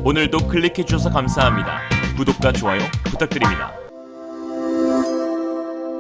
오늘도 클릭해주셔서 감사합니다. 구독과 좋아요 부탁드립니다.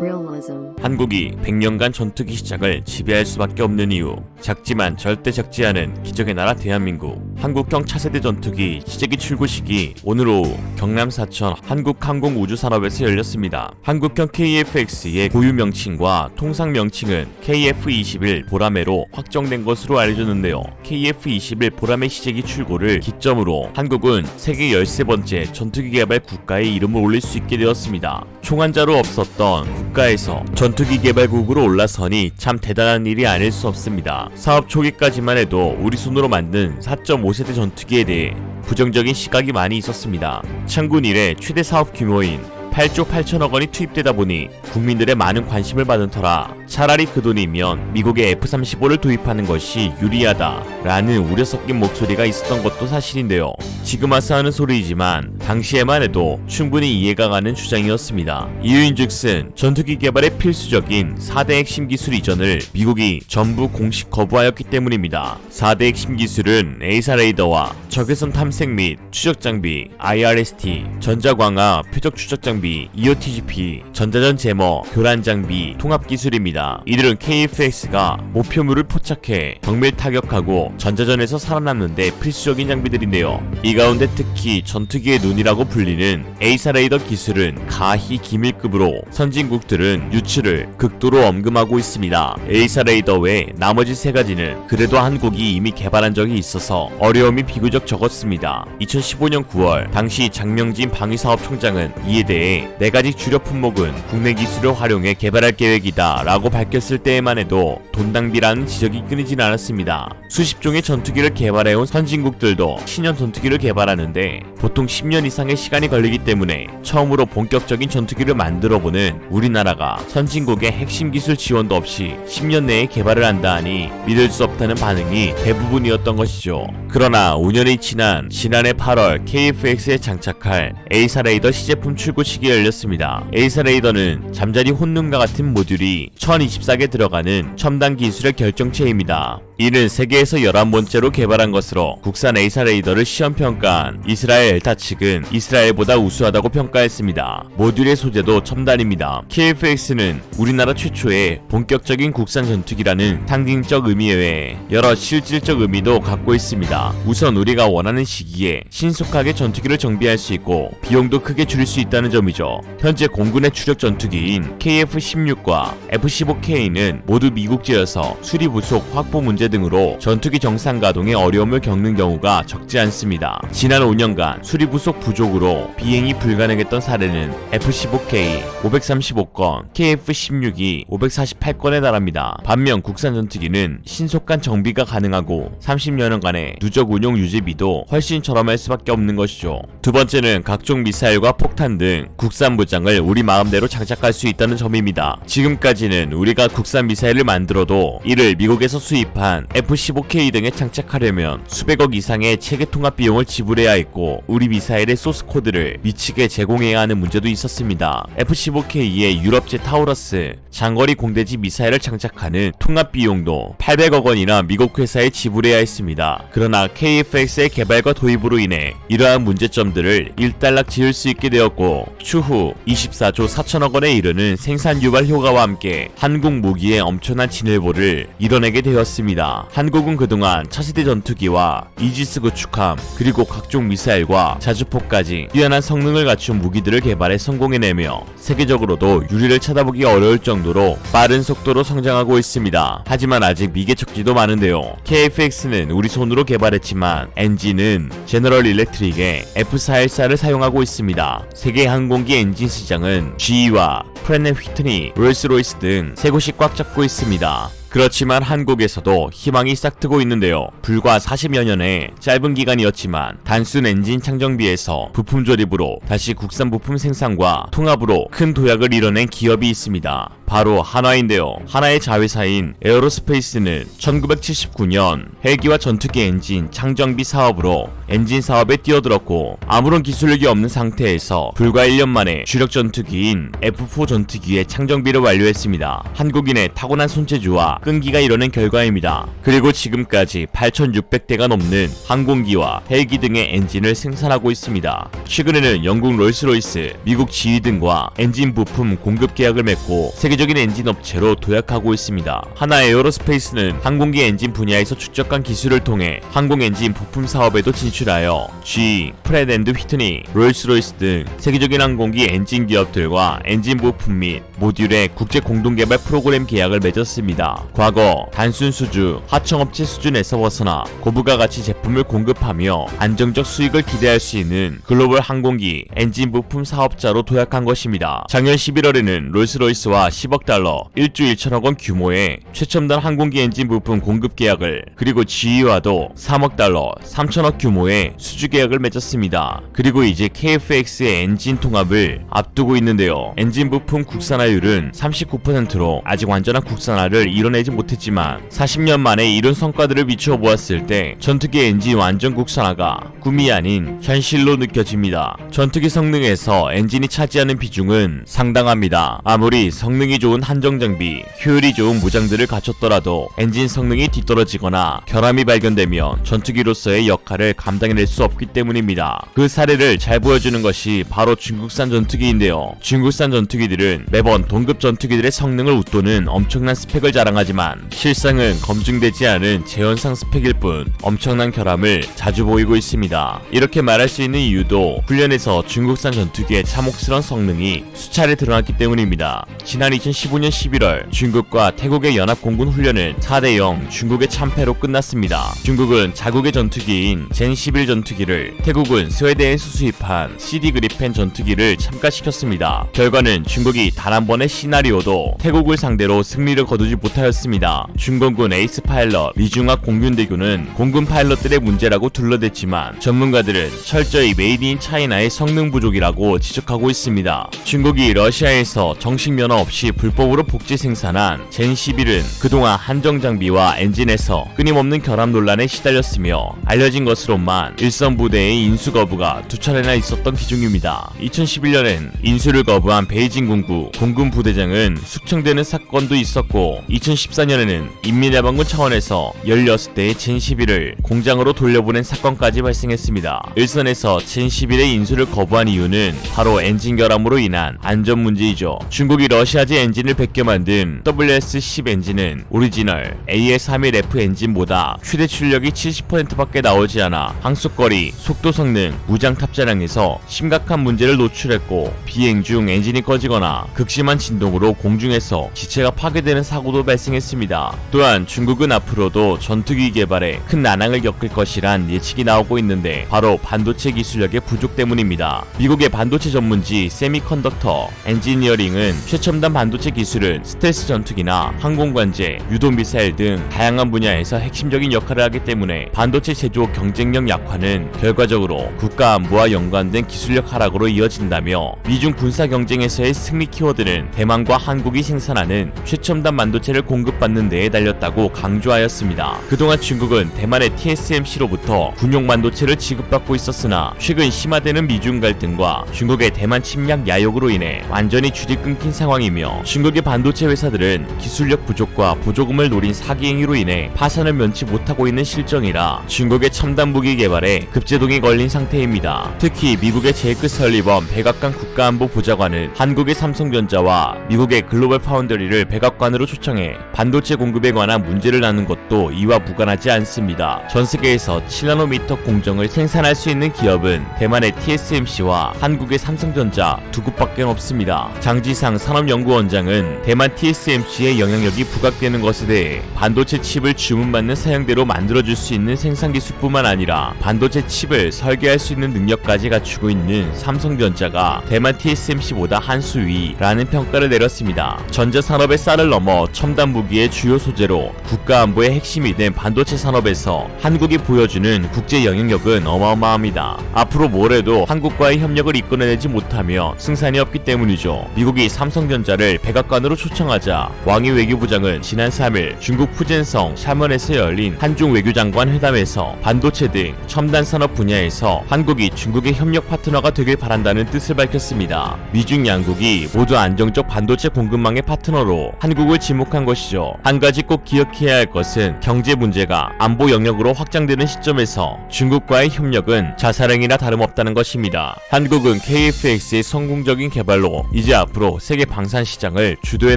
Realism. 한국이 100년간 전투기 시장을 지배할 수밖에 없는 이유. 작지만 절대 작지 않은 기적의 나라 대한민국. 한국형 차세대 전투기 시제기 출고 시기 오늘 오후 경남 사천 한국항공우주산업에서 열렸습니다. 한국형 KF-X의 고유 명칭과 통상 명칭은 KF-21 보라매로 확정된 것으로 알려졌는데요. KF-21 보라매 시제기 출고를 기점으로 한국은 세계 13번째 전투기 개발 국가에 이름을 올릴 수 있게 되었습니다. 총환자로 없었던 국가에서 전투기 개발국으로 올라서니 참 대단한 일이 아닐 수 없습니다. 사업 초기까지만 해도 우리 손으로 만든 4.5세대 전투기에 대해 부정적인 시각이 많이 있었습니다. 창군 이래 최대 사업 규모인 8조 8천억 원이 투입되다 보니 국민들의 많은 관심을 받은 터라 차라리 그 돈이면 미국의 F-35를 도입하는 것이 유리하다라는 우려 섞인 목소리가 있었던 것도 사실인데요. 지금 와서 하는 소리이지만 당시에만 해도 충분히 이해가 가는 주장이었습니다. 이유인즉슨 전투기 개발에 필수적인 4대 핵심 기술 이전을 미국이 전부 공식 거부하였기 때문입니다. 4대 핵심 기술은 에이사 레이더와 적외선 탐색 및 추적 장비, IRST, 전자광화 표적 추적 장비, EOTGP, 전자전 제머, 교란 장비, 통합 기술입니다. 이들은 KF-X가 목표물을 포착해 정밀 타격하고 전자전에서 살아남는데 필수적인 장비들인데요. 이 가운데 특히 전투기의 눈이라고 불리는 에이사 레이더 기술은 가히 기밀급으로 선진국들은 유출을 극도로 엄금하고 있습니다. 에이사 레이더 외 나머지 세 가지는 그래도 한국이 이미 개발한 적이 있어서 어려움이 비교적 적었습니다. 2015년 9월 당시 장명진 방위사업총장은 이에 대해 4가지 주력 품목은 국내 기술을 활용해 개발할 계획이다 라고 밝혔을 때에만 해도 돈 낭비라는 지적이 끊이진 않았습니다. 수십 종의 전투기를 개발해온 선진국들도 신형 전투기를 개발하는데 보통 10년 이상의 시간이 걸리기 때문에 처음으로 본격적인 전투기를 만들어보는 우리나라가 선진국의 핵심 기술 지원도 없이 10년 내에 개발을 한다 하니 믿을 수 없다는 반응이 대부분이었던 것이죠. 그러나 5년이 지난 지난해 8월 KF-X에 장착할 에이사 레이더 시제품 출고 시기에 열렸습니다. 에이사 레이더는 잠자리 혼눈과 같은 모듈이 1024개 들어가는 첨단 기술의 결정체입니다. 이는 세계에서 11번째로 개발한 것으로 국산 에이사 레이더를 시험평가한 이스라엘 엘타 측은 이스라엘보다 우수하다고 평가했습니다. 모듈의 소재도 첨단입니다. KF-X는 우리나라 최초의 본격적인 국산 전투기라는 상징적 의미 외에 여러 실질적 의미도 갖고 있습니다. 우선 우리가 원하는 시기에 신속하게 전투기를 정비할 수 있고 비용도 크게 줄일 수 있다는 점이죠. 현재 공군의 주력 전투기인 KF-16과 F-15K는 모두 미국제여서 수리 부속, 확보 문제 등으로 전투기 정상 가동에 어려움을 겪는 경우가 적지 않습니다. 지난 5년간 수리 부속 부족으로 비행이 불가능했던 사례는 F-15K 535건, KF-16이 548건에 달합니다. 반면 국산 전투기는 신속한 정비가 가능하고 30여년간의 누적 운용 유지비도 훨씬 저렴할 수밖에 없는 것이죠. 두 번째는 각종 미사일과 폭탄 등 국산 무장을 우리 마음대로 장착할 수 있다는 점입니다. 지금까지는 우리가 국산 미사일을 만들어도 이를 미국에서 수입한 F-15K 등에 장착하려면 수백억 이상의 체계 통합 비용을 지불해야 했고 우리 미사일의 소스 코드를 미치게 제공해야 하는 문제도 있었습니다. F-15K의 유럽제 타우러스 장거리 공대지 미사일을 장착하는 통합 비용도 800억 원이나 미국 회사에 지불해야 했습니다. 그러나 KF-X의 개발과 도입으로 인해 이러한 문제점들을 일단락 지을 수 있게 되었고 추후 24조 4천억 원에 이르는 생산 유발 효과와 함께 한국 무기의 엄청난 진일보를 이뤄내게 되었습니다. 한국은 그동안 차세대 전투기와 이지스 구축함 그리고 각종 미사일과 자주포까지 뛰어난 성능을 갖춘 무기들을 개발해 성공해내며 세계적으로도 유리를 찾아보기 어려울 정도로 빠른 속도로 성장하고 있습니다. 하지만 아직 미개척지도 많은데요. KF-X는 우리 손으로 개발했지만 엔진은 제너럴 일렉트릭의 F414를 사용하고 있습니다. 세계 항공기 엔진 시장은 GE와 프렛 휘트니, 롤스로이스 등 세 곳이 꽉 잡고 있습니다. 그렇지만 한국에서도 희망이 싹트고 있는데요. 불과 40여 년의 짧은 기간이었지만 단순 엔진 창정비에서 부품 조립으로 다시 국산 부품 생산과 통합으로 큰 도약을 이뤄낸 기업이 있습니다. 바로 한화인데요. 한화의 자회사인 에어로스페이스는 1979년 헬기와 전투기 엔진 창정비 사업으로 엔진 사업에 뛰어들었고 아무런 기술력이 없는 상태에서 불과 1년 만에 주력 전투기인 F4 전투기의 창정비를 완료했습니다. 한국인의 타고난 손재주와 끈기가 이뤄낸 결과입니다. 그리고 지금까지 8,600대가 넘는 항공기와 헬기 등의 엔진을 생산하고 있습니다. 최근에는 영국 롤스로이스, 미국 GE 등과 엔진 부품 공급 계약을 맺고 세계적인 엔진 업체로 도약하고 있습니다. 하나 에어로스페이스는 항공기 엔진 분야에서 축적한 기술을 통해 항공 엔진 부품 사업에도 진출하여 GE, 프렛 앤드 휘트니, 롤스로이스 등 세계적인 항공기 엔진 기업들과 엔진 부품 및 모듈의 국제 공동개발 프로그램 계약을 맺었습니다. 과거 단순 수주, 하청업체 수준에서 벗어나 고부가 가치 제품을 공급하며 안정적 수익을 기대할 수 있는 글로벌 항공기 엔진 부품 사업자로 도약한 것입니다. 작년 11월에는 롤스로이스와 10억 달러, 1조 1천억 원 규모의 최첨단 항공기 엔진 부품 공급 계약을, 그리고 GE와도 3억 달러, 3천억 규모의 수주 계약을 맺었습니다. 그리고 이제 KF-X의 엔진 통합을 앞두고 있는데요. 엔진 부품 국산화율은 39%로 아직 완전한 국산화를 이뤄내지 못했지만 40년 만에 이룬 성과들을 비추어 보았을 때 전투기 엔진 완전 국산화가 꿈이 아닌 현실로 느껴집니다. 전투기 성능에서 엔진이 차지하는 비중은 상당합니다. 아무리 성능이 좋은 한정장비, 효율이 좋은 무장들을 갖췄더라도 엔진 성능이 뒤떨어지거나 결함이 발견되면 전투기로서의 역할을 감당해낼 수 없기 때문입니다. 그 사례를 잘 보여주는 것이 바로 중국산 전투기인데요. 중국산 전투기들은 매번 동급 전투기들의 성능을 웃도는 엄청난 스펙을 자랑하지만 실상은 검증되지 않은 재현상 스펙일 뿐 엄청난 결함을 자주 보이고 있습니다. 이렇게 말할 수 있는 이유도 훈련에서 중국산 전투기의 참혹스러운 성능이 수차례 드러났기 때문입니다. 지난 2015년 11월 중국과 태국의 연합공군 훈련은 4대0 중국의 참패로 끝났습니다. 중국은 자국의 전투기인 젠11 전투기를, 태국은 스웨덴에서 수입한 CD 그리펜 전투기를 참가시켰습니다. 결과는 중국이 단 한 번의 시나리오도 태국을 상대로 승리를 거두지 못하였습니다. 중공군 에이스 파일럿 리중학 공군대교는 공군 파일럿들의 문제라고 둘러댔지만 전문가들은 철저히 메이드 인 차이나의 성능 부족이라고 지적하고 있습니다. 중국이 러시아에서 정식 면허 없이 불법으로 복제 생산한 젠11은 그동안 한정 장비와 엔진에서 끊임없는 결함 논란에 시달렸으며 알려진 것으로만 일선 부대의 인수 거부가 2차례나 있었던 기중입니다. 2011년엔 인수를 거부한 베이징 공구 공군 부대장은 숙청되는 사건도 있었고 2014년에는 인민해방군 차원에서 16대의 젠11을 공장으로 돌려보낸 사건까지 발생했습니다. 일선에서 젠11의 인수를 거부한 이유는 바로 엔진 결함으로 인한 안전 문제이죠. 중국이 러시아제 엔진을 베껴 만든 WS-10 엔진은 오리지널 AS-31F 엔진보다 최대 출력이 70%밖에 나오지 않아 항속거리, 속도 성능, 무장 탑재량에서 심각한 문제를 노출했고 비행 중 엔진이 꺼지거나 극심한 진동으로 공중에서 기체가 파괴되는 사고도 발생했습니다. 또한 중국은 앞으로도 전투기 개발에 큰 난항을 겪을 것이란 예측이 나오고 있는데 바로 반도체 기술력의 부족 때문입니다. 미국의 반도체 전문지 세미컨덕터 엔지니어링은 최첨단 반도체 기술은 스텔스 전투기나 항공관제, 유도미사일 등 다양한 분야에서 핵심적인 역할을 하기 때문에 반도체 제조 경쟁력 약화는 결과적으로 국가 안보와 연관된 기술력 하락으로 이어진다며 미중 군사 경쟁에서의 승리 키워드는 대만과 한국이 생산하는 최첨단 반도체를 공급받는 데에 달렸다고 강조하였습니다. 그동안 중국은 대만의 TSMC로부터 군용 반도체를 지급받고 있었으나 최근 심화되는 미중 갈등과 중국의 대만 침략 야욕으로 인해 완전히 줄이 끊긴 상황이며 중국의 반도체 회사들은 기술력 부족과 보조금을 노린 사기 행위로 인해 파산을 면치 못하고 있는 실정이라 중국의 첨단 무기 개발에 급제동이 걸린 상태입니다. 특히 미국의 제이크 설리번 백악관 국가안보 보좌관은 한국의 삼성전자와 미국의 글로벌 파운드리를 백악관으로 초청해 반도체 공급에 관한 문제를 나눈 것도 이와 무관하지 않습니다. 전 세계에서 7나노미터 공정을 생산할 수 있는 기업은 대만의 TSMC와 한국의 삼성전자 두 곳밖에 없습니다. 장지상 산업연구원장은 대만 TSMC의 영향력이 부각되는 것에 대해 반도체 칩을 주문받는 사양대로 만들어줄 수 있는 생산기술뿐만 아니라 반도체 칩을 설계할 수 있는 능력까지 갖추고 있는 삼성전자가 대만 TSMC보다 한 수 위라는 평가를 내렸습니다. 전자산업의 쌀을 넘어 첨단 무기의 주요 소재로 국가안보의 핵심이 된 반도체 산업에서 한국이 보여주는 국제 영향력은 어마어마합니다. 앞으로 뭘 해도 한국 한국과의 협력을 이끌어내지 못하며 승산이 없기 때문이죠. 미국이 삼성전자를 백악관으로 초청하자 왕이 외교부장은 지난 3일 중국 푸젠성 샤먼에서 열린 한중 외교장관 회담에서 반도체 등 첨단 산업 분야에서 한국이 중국의 협력 파트너가 되길 바란다는 뜻을 밝혔습니다. 미중 양국이 모두 안정적 반도체 공급망의 파트너로 한국을 지목한 것이죠. 한 가지 꼭 기억해야 할 것은 경제 문제가 안보 영역으로 확장되는 시점에서 중국과의 협력은 자살행위나 다름없다는 것입니다. 한국은 KF-X의 성공적인 개발로 이제 앞으로 세계 방산 시장을 주도해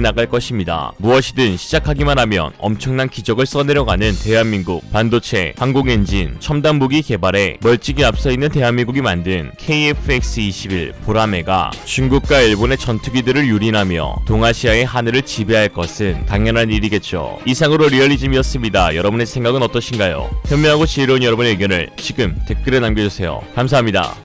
나갈 것입니다. 무엇이든 시작하기만 하면 엄청난 기적을 써내려가는 대한민국. 반도체, 항공엔진, 첨단 무기 개발에 멀찍이 앞서 있는 대한민국이 만든 KF-X21 보라매가 중국과 일본의 전투기들을 유린하며 동아시아의 하늘을 지배할 것은 당연한 일이겠죠. 이상으로 리얼리즘이었습니다. 여러분의 생각은 어떠신가요? 현명하고 지혜로운 여러분의 의견을 지금 댓글에 남겨주세요. 감사합니다.